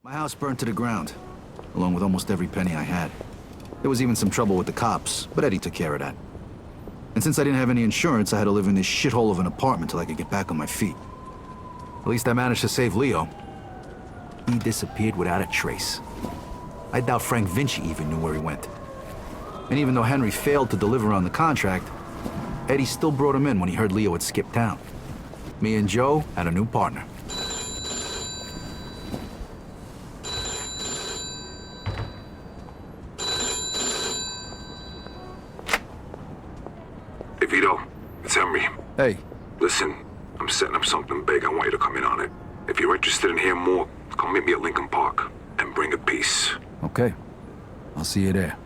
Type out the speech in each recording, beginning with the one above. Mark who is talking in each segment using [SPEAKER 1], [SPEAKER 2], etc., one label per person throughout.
[SPEAKER 1] My house burned to the ground, along with almost every penny I had. There was even some trouble with the cops, but Eddie took care of that. And since I didn't have any insurance, I had to live in this shithole of an apartment till I could get back on my feet. At least I managed to save Leo. He disappeared without a trace. I doubt Frank Vinci even knew where he went. And even though Henry failed to deliver on the contract, Eddie still brought him in when he heard Leo had skipped town. Me and Joe had a new partner.
[SPEAKER 2] Hey, Vito, it's Henry.
[SPEAKER 1] Hey.
[SPEAKER 2] Listen, I'm setting up something big. I want you to come in on it. If you're interested in hearing more, come meet me at Lincoln Park and bring a piece.
[SPEAKER 1] Okay. I'll see you there.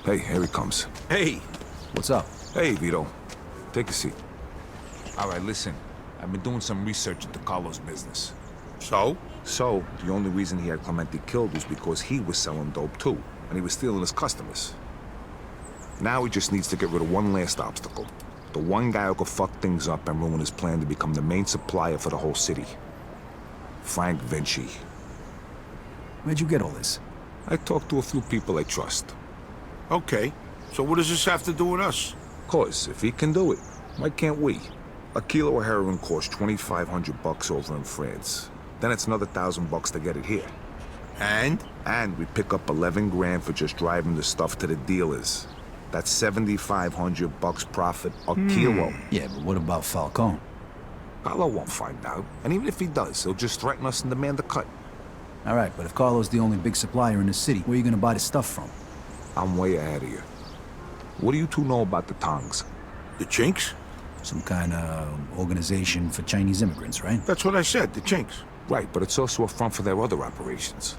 [SPEAKER 2] Hey, here he comes.
[SPEAKER 3] Hey.
[SPEAKER 1] What's up?
[SPEAKER 2] Hey, Vito. Take a seat.
[SPEAKER 3] All right, listen. I've been doing some research into Carlos' business.
[SPEAKER 2] So, the only reason he had Clemente killed was because he was selling dope too, and he was stealing his customers. Now he just needs to get rid of one last obstacle. The one guy who could fuck things up and ruin his plan to become the main supplier for the whole city. Frank Vinci.
[SPEAKER 1] Where'd you get all this?
[SPEAKER 2] I talked to a few people I trust.
[SPEAKER 4] Okay, so what does this have to do with us?
[SPEAKER 2] 'Cause if he can do it, why can't we? A kilo of heroin costs $2,500 over in France. Then it's another $1,000 to get it here.
[SPEAKER 4] And?
[SPEAKER 2] And we pick up 11 grand for just driving the stuff to the dealers. That's $7,500 profit a kilo.
[SPEAKER 1] Yeah, but what about Falcone?
[SPEAKER 2] Carlo won't find out. And even if he does, he'll just threaten us and demand a cut.
[SPEAKER 1] All right, but if Carlo's the only big supplier in the city, where are you gonna buy the stuff from?
[SPEAKER 2] I'm way ahead of you. What do you two know about the Tongs?
[SPEAKER 4] The Chinks?
[SPEAKER 1] Some kind of organization for Chinese immigrants, right?
[SPEAKER 4] That's what I said, the Chinks.
[SPEAKER 2] Right, but it's also a front for their other operations.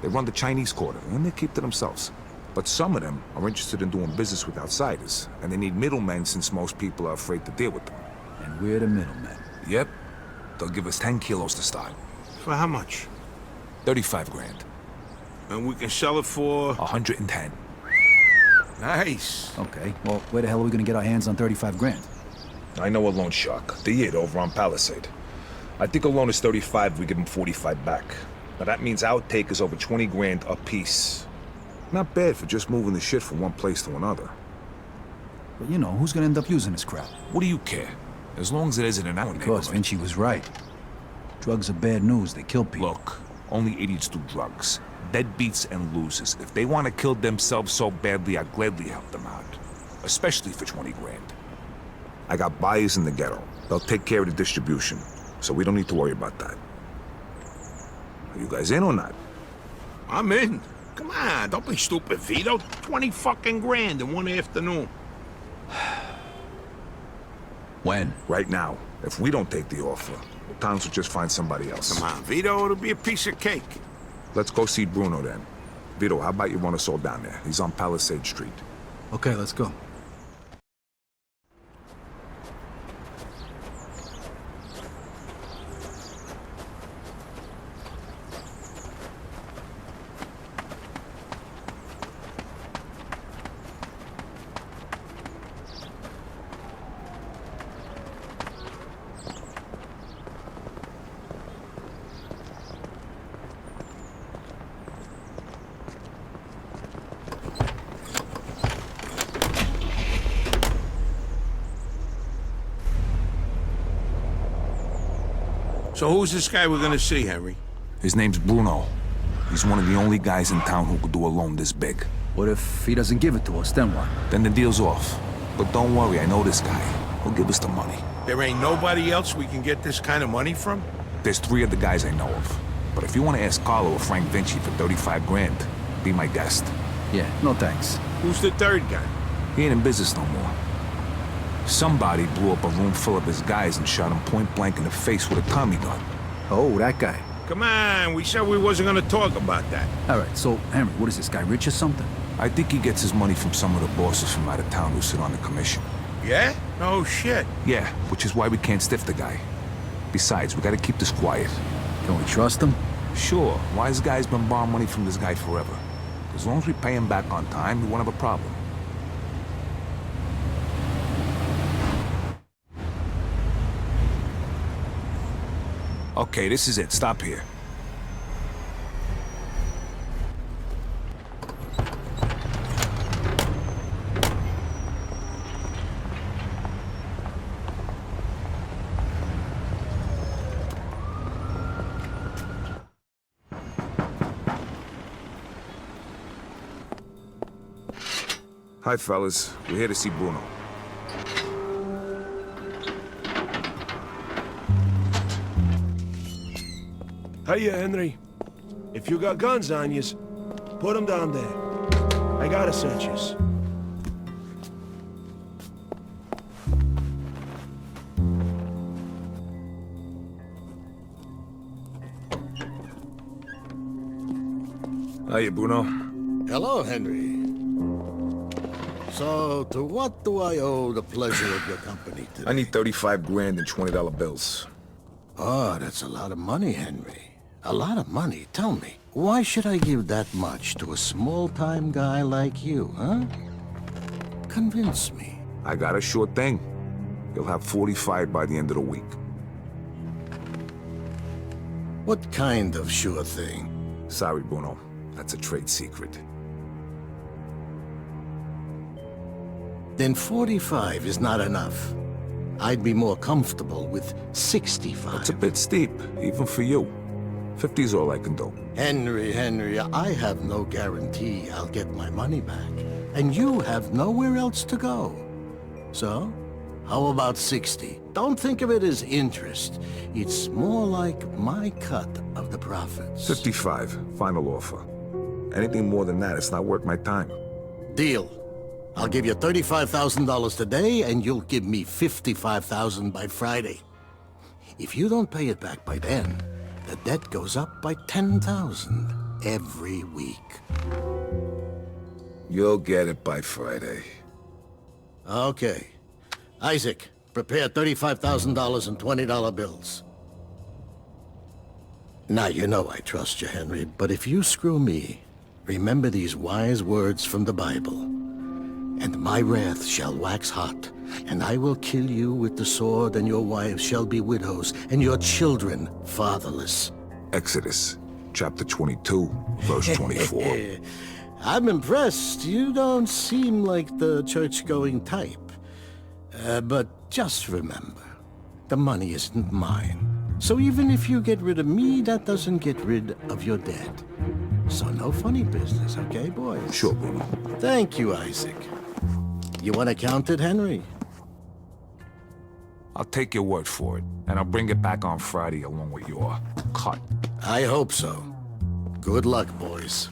[SPEAKER 2] They run the Chinese quarter, and they keep to themselves. But some of them are interested in doing business with outsiders, and they need middlemen since most people are afraid to deal with them.
[SPEAKER 1] And we're the middlemen.
[SPEAKER 2] Yep. They'll give us 10 kilos to start.
[SPEAKER 4] For how much?
[SPEAKER 2] 35 grand.
[SPEAKER 4] And we can sell it for...
[SPEAKER 2] 110.
[SPEAKER 4] Nice.
[SPEAKER 1] Okay, well, where the hell are we gonna get our hands on 35 grand?
[SPEAKER 2] I know a loan shark. The Yid over on Palisade. I think a loan is 35, we give him 45 back. Now that means our take is over 20 grand a piece. Not bad for just moving the shit from one place to another.
[SPEAKER 1] But you know, who's gonna end up using this crap?
[SPEAKER 3] What do you care? As long as it isn't in our
[SPEAKER 1] Because
[SPEAKER 3] neighborhood.
[SPEAKER 1] Vinci was right. Drugs are bad news, they kill people.
[SPEAKER 3] Look, only idiots do drugs. Deadbeats and losers. If they want to kill themselves so badly, I'd gladly help them out. Especially for 20 grand.
[SPEAKER 2] I got buyers in the ghetto. They'll take care of the distribution, so we don't need to worry about that. Are you guys in or not?
[SPEAKER 4] I'm in. Come on, don't be stupid, Vito. 20 fucking grand in one afternoon.
[SPEAKER 1] When?
[SPEAKER 2] Right now. If we don't take the offer, the Tongs will just find somebody else.
[SPEAKER 4] Come on, Vito, it'll be a piece of cake.
[SPEAKER 2] Let's go see Bruno then. Vito, how about you run us all down there? He's on Palisade Street.
[SPEAKER 1] Okay, let's go.
[SPEAKER 4] So who's this guy we're gonna see, Henry?
[SPEAKER 2] His name's Bruno. He's one of the only guys in town who could do a loan this big.
[SPEAKER 1] What if he doesn't give it to us, then what?
[SPEAKER 2] Then the deal's off. But don't worry, I know this guy.
[SPEAKER 3] He'll give us the money.
[SPEAKER 4] There ain't nobody else we can get this kind of money from?
[SPEAKER 3] There's 3 other guys I know of. But if you want to ask Carlo or Frank Vinci for 35 grand, be my guest.
[SPEAKER 1] Yeah, no thanks.
[SPEAKER 4] Who's the third guy?
[SPEAKER 3] He ain't in business no more. Somebody blew up a room full of his guys and shot him point blank in the face with a Tommy gun.
[SPEAKER 1] Oh, that guy.
[SPEAKER 4] Come on, we said we wasn't gonna talk about that.
[SPEAKER 1] All right, so, Henry, what is this guy, rich or something?
[SPEAKER 3] I think he gets his money from some of the bosses from out of town who sit on the commission.
[SPEAKER 4] Yeah? No shit.
[SPEAKER 3] Yeah, which is why we can't stiff the guy. Besides, we gotta keep this quiet.
[SPEAKER 1] Can we trust him?
[SPEAKER 3] Sure, wise guy's been borrowing money from this guy forever. As long as we pay him back on time, we won't have a problem. Okay, this is it. Stop here.
[SPEAKER 2] Hi, fellas. We're here to see Bruno.
[SPEAKER 5] Hiya, Henry. If you got guns on yous, put them down there. I gotta search yous.
[SPEAKER 2] Hiya, Bruno.
[SPEAKER 6] Hello, Henry. So, to what do I owe the pleasure of your company today?
[SPEAKER 2] I need 35 grand in $20 bills.
[SPEAKER 6] Oh, that's a lot of money, Henry. A lot of money. Tell me, why should I give that much to a small-time guy like you, huh? Convince me.
[SPEAKER 2] I got a sure thing. You'll have 45 by the end of the week.
[SPEAKER 6] What kind of sure thing?
[SPEAKER 2] Sorry, Bruno. That's a trade secret.
[SPEAKER 6] Then 45 is not enough. I'd be more comfortable with 65.
[SPEAKER 2] It's a bit steep, even for you. 50's all I can do.
[SPEAKER 6] Henry, I have no guarantee I'll get my money back. And you have nowhere else to go. So, how about 60? Don't think of it as interest. It's more like my cut of the profits.
[SPEAKER 2] 55, final offer. Anything more than that, it's not worth my time.
[SPEAKER 6] Deal. I'll give you $35,000 today, and you'll give me $55,000 by Friday. If you don't pay it back by then, the debt goes up by $10,000 every week.
[SPEAKER 2] You'll get it by Friday.
[SPEAKER 6] Okay. Isaac, prepare $35,000 in $20 bills. Now, you know I trust you, Henry, but if you screw me, remember these wise words from the Bible. And my wrath shall wax hot, and I will kill you with the sword, and your wives shall be widows, and your children fatherless.
[SPEAKER 2] Exodus, chapter 22, verse 24.
[SPEAKER 6] I'm impressed. You don't seem like the church-going type. But just remember, the money isn't mine. So even if you get rid of me, that doesn't get rid of your debt. So no funny business, okay, boys?
[SPEAKER 2] Sure, Bruno.
[SPEAKER 6] Thank you, Isaac. You want to count it, Henry?
[SPEAKER 3] I'll take your word for it, and I'll bring it back on Friday along with your cut.
[SPEAKER 6] I hope so. Good luck, boys.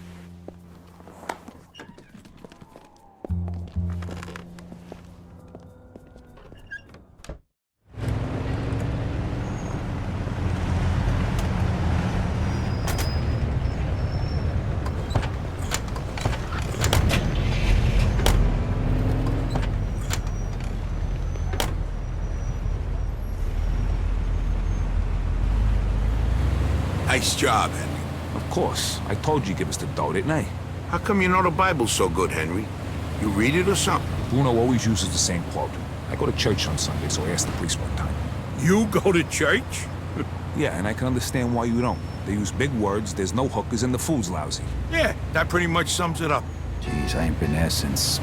[SPEAKER 4] Nice job, Henry.
[SPEAKER 3] Of course. I told you give us the dough, didn't I?
[SPEAKER 4] How come you know the Bible so good, Henry? You read it or something?
[SPEAKER 3] Bruno always uses the same quote. I go to church on Sunday, so I asked the priest one time.
[SPEAKER 4] You go to church?
[SPEAKER 3] Yeah, and I can understand why you don't. They use big words, there's no hookers, and the food's lousy.
[SPEAKER 4] Yeah, that pretty much sums it up.
[SPEAKER 1] Jeez, I ain't been there since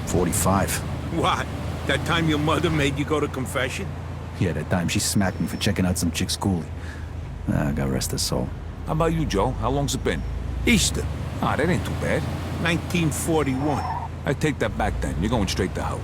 [SPEAKER 1] 45.
[SPEAKER 4] What? That time your mother made you go to confession?
[SPEAKER 1] Yeah, that time she smacked me for checking out some chick's coolie. God rest her soul.
[SPEAKER 3] How about you, Joe? How long's it been?
[SPEAKER 4] Easter,
[SPEAKER 3] Ah, that ain't too bad.
[SPEAKER 4] 1941.
[SPEAKER 3] I take that back then. You're going straight to hell.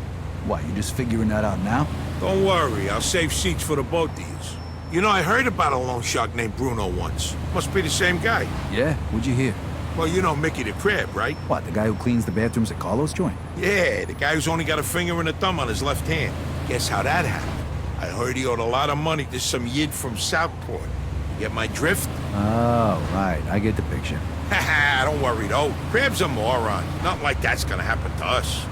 [SPEAKER 1] What, you just figuring that out now?
[SPEAKER 4] Don't worry, I'll save seats for the both of yous. You know, I heard about a loan shark named Bruno once. Must be the same guy.
[SPEAKER 1] Yeah? What'd you hear?
[SPEAKER 4] Well, you know Mickey the Crab, right?
[SPEAKER 1] What, the guy who cleans the bathrooms at Carlos' joint?
[SPEAKER 4] Yeah, the guy who's only got a finger and a thumb on his left hand. Guess how that happened? I heard he owed a lot of money to some yid from Southport. Get my drift?
[SPEAKER 1] Oh, right. I get the picture.
[SPEAKER 4] Haha, don't worry though. Crab's a moron. Nothing like that's gonna happen to us.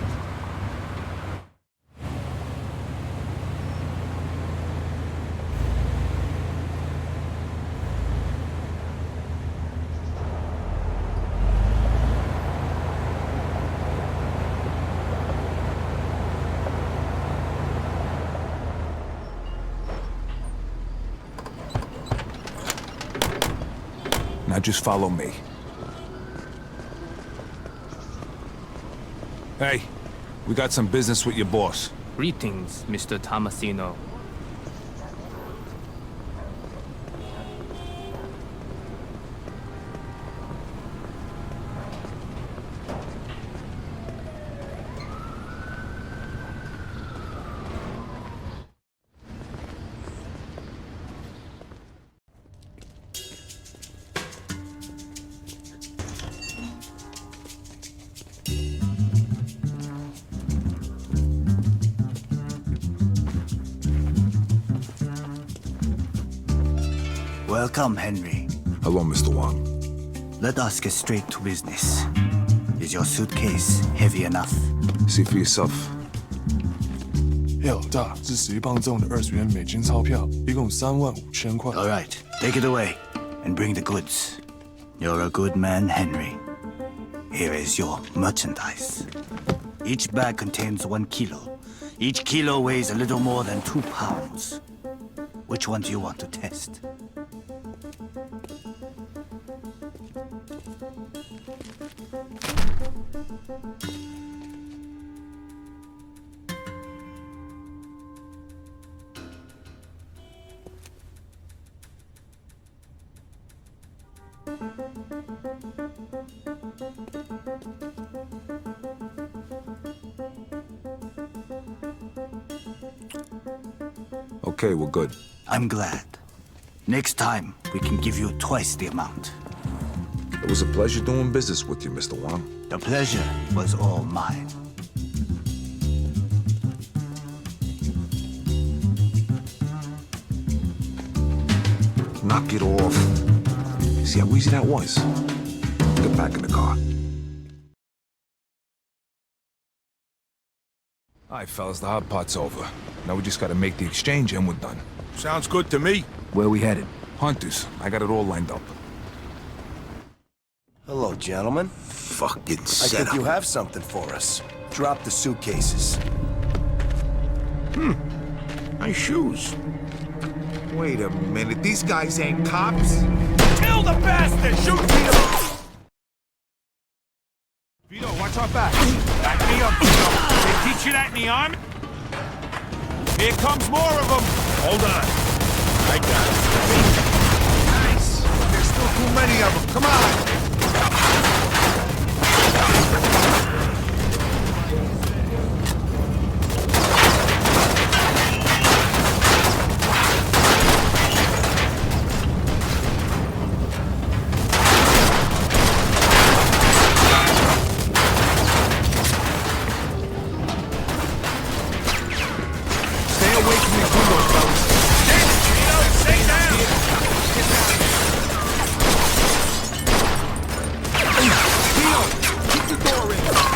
[SPEAKER 3] Now just follow me. Hey, we got some business with your boss.
[SPEAKER 7] Greetings, Mr. Tomasino.
[SPEAKER 8] Welcome, Henry.
[SPEAKER 2] Hello, Mr. Wang.
[SPEAKER 8] Let us get straight to business. Is your suitcase heavy enough?
[SPEAKER 2] See for yourself.
[SPEAKER 9] 老大，这11磅重的20元美金钞票，一共35000块。
[SPEAKER 8] All right, take it away and bring the goods. You're a good man, Henry. Here is your merchandise. Each bag contains 1 kilo. Each kilo weighs a little more than 2 pounds. Which one do you want to test?
[SPEAKER 2] Okay, we're good.
[SPEAKER 8] I'm glad. Next time, we can give you twice the amount.
[SPEAKER 2] It was a pleasure doing business with you, Mr. Wang.
[SPEAKER 8] The pleasure was all mine.
[SPEAKER 2] Knock it off. See how easy that was? Get back in the car.
[SPEAKER 3] All right, fellas, the hard part's over. Now we just gotta make the exchange and we're done.
[SPEAKER 4] Sounds good to me.
[SPEAKER 1] Where we headed?
[SPEAKER 3] Hunters, I got it all lined up.
[SPEAKER 10] Hello, gentlemen.
[SPEAKER 4] Fucking
[SPEAKER 10] I
[SPEAKER 4] setup.
[SPEAKER 10] think you have something for us. Drop the suitcases.
[SPEAKER 4] Nice shoes.
[SPEAKER 2] Wait a minute, these guys ain't cops?
[SPEAKER 3] Kill the bastard! Shoot Vito! Vito, watch our back. Back me up, Vito. They teach you that in the army? Here comes more of them.
[SPEAKER 4] Hold on. I got it.
[SPEAKER 2] Nice! There's still too many of them, come on!
[SPEAKER 3] Keep the door in.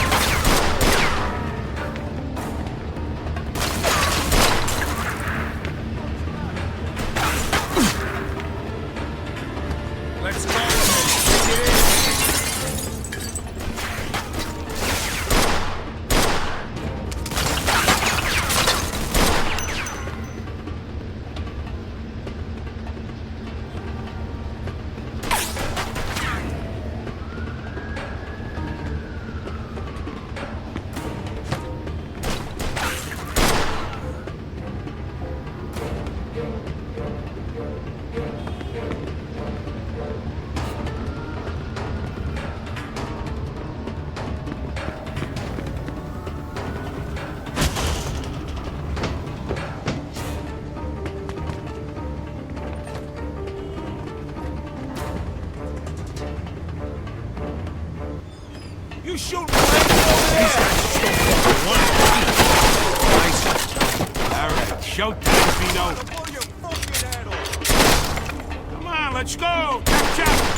[SPEAKER 4] Who's shooting These guys still fucking one. Nice. All right, showtime, Vito. Come on, let's go. Chop, chop.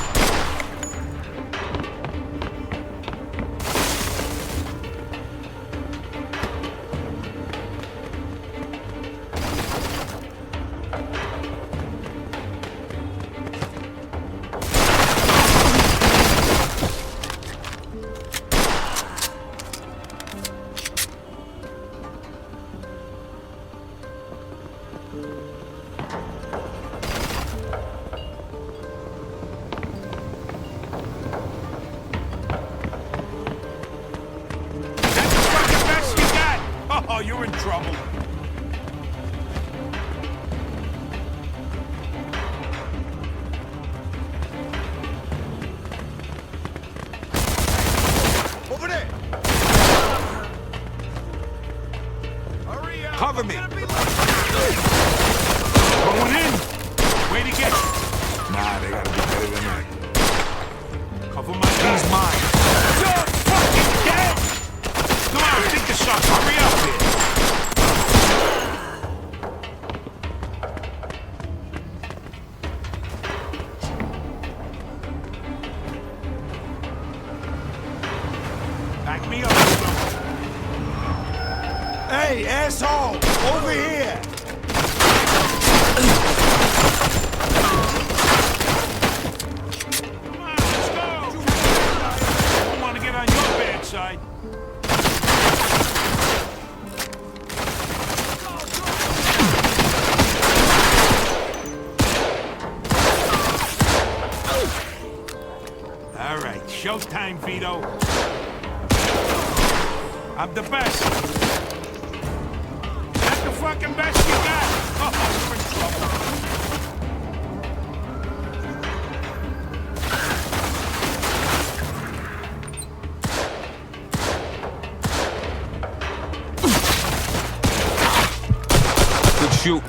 [SPEAKER 4] Oh, you're in trouble. Over there. Hurry up. Cover me. Going in. Way to get you.
[SPEAKER 2] Nah, they gotta be better than that.
[SPEAKER 4] Cover my guy. He's mine. You're fucking dead. Come on, think of something. Hurry up here. Back me up.
[SPEAKER 10] Hey, asshole! Over here!
[SPEAKER 4] Come on, let's go. I don't want to get on your bad side. All right, showtime, Vito. I'm the best. That's the fucking best you got. Oh, you're in trouble.
[SPEAKER 3] Good shoot.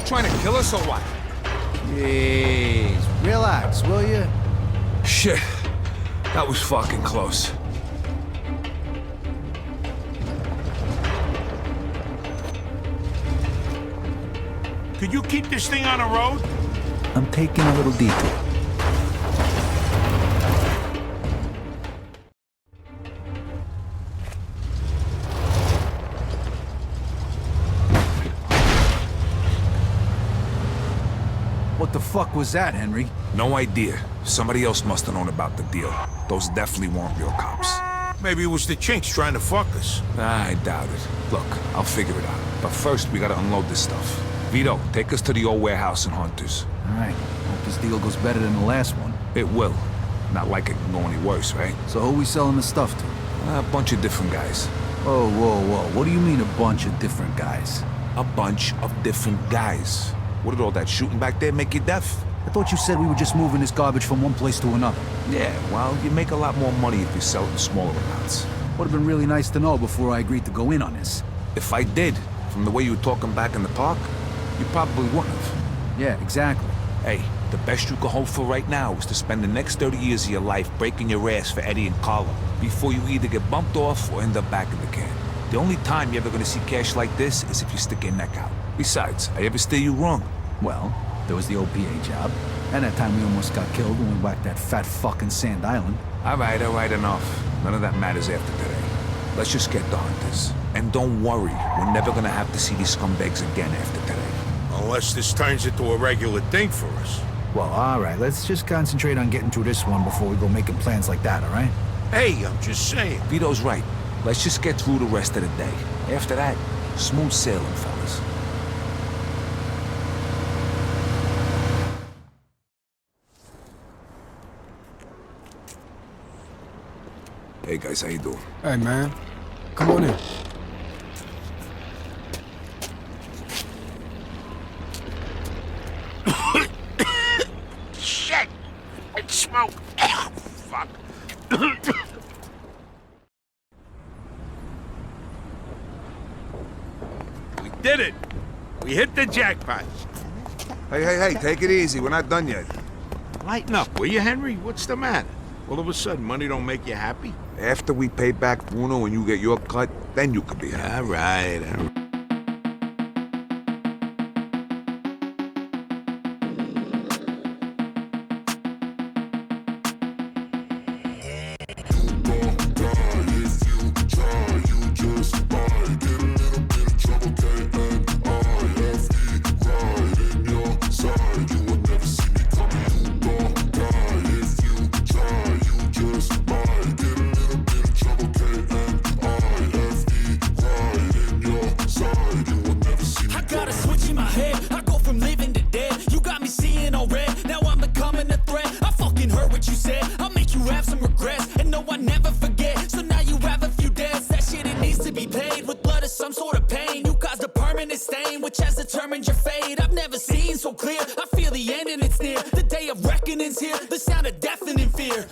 [SPEAKER 2] Trying to kill us or what?
[SPEAKER 1] Jeez, relax, will you?
[SPEAKER 3] Shit. That was fucking close.
[SPEAKER 4] Could you keep this thing on the road?
[SPEAKER 1] I'm taking a little detour. What the fuck was that, Henry?
[SPEAKER 3] No idea. Somebody else must have known about the deal. Those definitely weren't real cops.
[SPEAKER 4] Maybe it was the chinks trying to fuck us.
[SPEAKER 3] I doubt it. Look, I'll figure it out. But first, we gotta unload this stuff. Vito, take us to the old warehouse in Hunters.
[SPEAKER 1] All right. Hope this deal goes better than the last one.
[SPEAKER 3] It will. Not like it can go any worse, right?
[SPEAKER 1] So who we selling the stuff to?
[SPEAKER 3] A bunch of different guys.
[SPEAKER 1] Whoa, whoa, whoa. What do you mean a bunch of different guys?
[SPEAKER 3] A bunch of different guys. What did all that shooting back there make you deaf?
[SPEAKER 1] I thought you said we were just moving this garbage from one place to another.
[SPEAKER 3] Yeah, well, you make a lot more money if you sell it in smaller amounts.
[SPEAKER 11] Would have been really nice to know before I agreed to go in on this.
[SPEAKER 3] If I did, from the way you were talking back in the park, you probably wouldn't have.
[SPEAKER 11] Yeah, exactly.
[SPEAKER 3] Hey, the best you can hope for right now is to spend the next 30 years of your life breaking your ass for Eddie and Carlo before you either get bumped off or end up back in the can. The only time you're ever gonna see cash like this is if you stick your neck out. Besides, I ever steer you wrong?
[SPEAKER 11] Well, there was the OPA job, and that time we almost got killed when we whacked that fat fucking Sand Island.
[SPEAKER 3] All right, enough. None of that matters after today. Let's just get to Hunters. And don't worry, we're never gonna have to see these scumbags again after today.
[SPEAKER 4] Unless this turns into a regular thing for us.
[SPEAKER 1] Well, all right, let's just concentrate on getting through this one before we go making plans like that, all right?
[SPEAKER 4] Hey, I'm just saying.
[SPEAKER 3] Vito's right. Let's just get through the rest of the day. After that, smooth sailing, fellas. Hey guys, how you doing?
[SPEAKER 9] Hey, man. Come on in.
[SPEAKER 4] Shit! It's smoke. Fuck. We did it! We hit the jackpot.
[SPEAKER 2] Hey, take it easy. We're not done yet.
[SPEAKER 4] Lighten up, will you, Henry? What's the matter? All of a sudden, money don't make you happy?
[SPEAKER 2] After we pay back Bruno and you get your cut, then you can be happy.
[SPEAKER 4] All right.
[SPEAKER 12] Here, the sound of deafening fear.